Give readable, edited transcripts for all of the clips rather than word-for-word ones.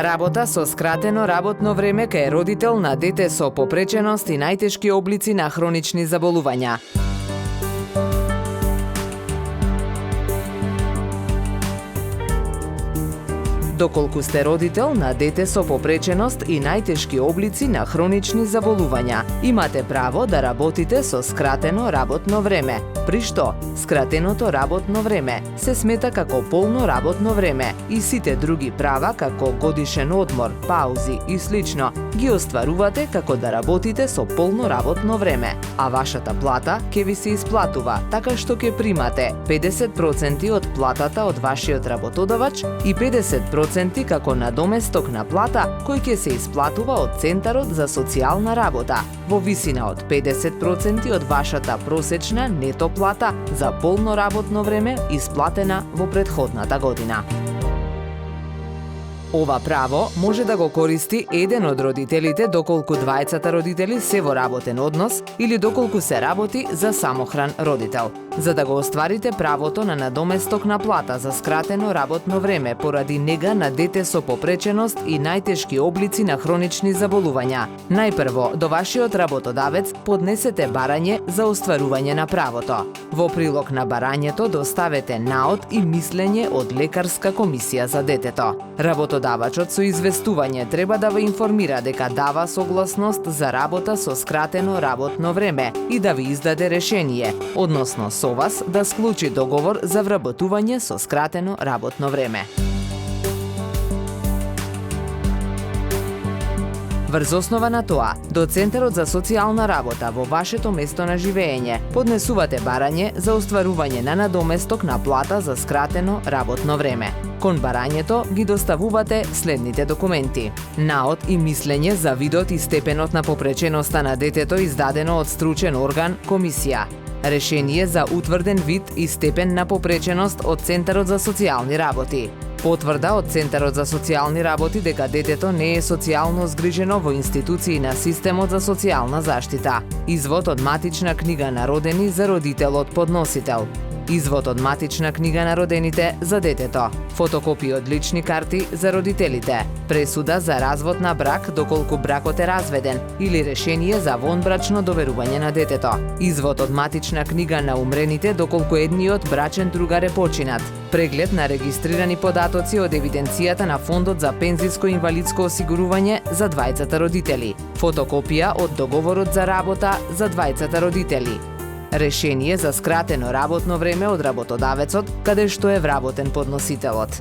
Работа со скратено работно време кај родител на дете со попреченост и најтешки облици на хронични заболувања. Доколку сте родител на дете со попреченост и најтешки облици на хронични заболувања, имате право да работите со скратено работно време, при што скратеното работно време се смета како полно работно време и сите други права како годишен одмор, паузи и слично ги остварувате како да работите со полно работно време, а вашата плата ќе ви се исплатува така што ќе примате 50% од платата од вашиот работодавач и 50% како надоместок на плата кој ќе се исплатува од Центарот за социјална работа во висина од 50% од вашата просечна нето плата за полно работно време исплатена во претходната година. Ова право може да го користи еден од родителите доколку двајцата родители се во работен однос или доколку се работи за самохран родител. За да го остварите правото на надоместок на плата за скратено работно време поради нега на дете со попреченост и најтешки облици на хронични заболувања, најпрво до вашиот работодавец поднесете барање за остварување на правото. Во прилог на барањето доставете наод и мислење од лекарска комисија за детето. Работодавачот со известување треба да ве информира дека дава согласност за работа со скратено работно време и да ви издаде решение, односно со вас да склучи договор за вработување со скратено работно време. Врз основа на тоа, до Центарот за социјална работа во вашето место на живење поднесувате барање за остварување на надоместок на плата за скратено работно време. Кон барањето ги доставувате следните документи: наод и мислење за видот и степенот на попреченоста на детето издадено од стручен орган комисија, решение за утврден вид и степен на попреченост од Центарот за социјални работи, потврда од Центарот за социјални работи дека детето не е социјално згрижено во институции на системот за социјална заштита, извод од матична книга на родени за родителот подносител, извод од матична книга на родените за детето, фотокопии од лични карти за родителите, пресуда за развод на брак доколку бракот е разведен или решение за вонбрачно доверување на детето, извод од матична книга на умрените доколку едниот брачен другар е починат, преглед на регистрирани податоци од евиденцијата на Фондот за пензиско и инвалидско осигурување за двајцата родители, фотокопија од договорот за работа за двајцата родители, решение за скратено работно време од работодавецот, каде што е вработен подносителот.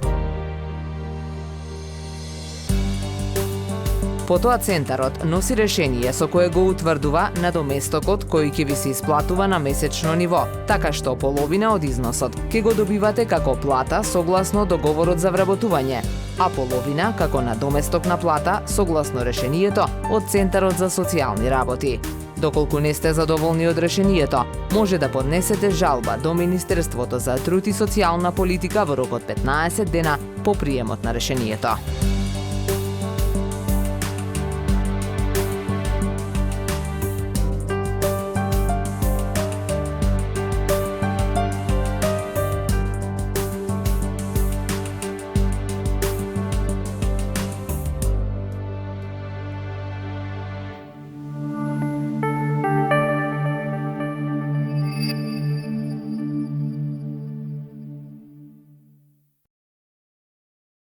Потоа Центарот носи решение со кое го утврдува надоместокот кој ќе ви се исплатува на месечно ниво, така што половина од износот ќе го добивате како плата согласно договорот за вработување, а половина како надоместок на плата согласно решението од Центарот за социјални работи. Доколку не сте задоволни од решението, може да поднесете жалба до Министерството за труд и социјална политика во рок од 15 дена по приемот на решението.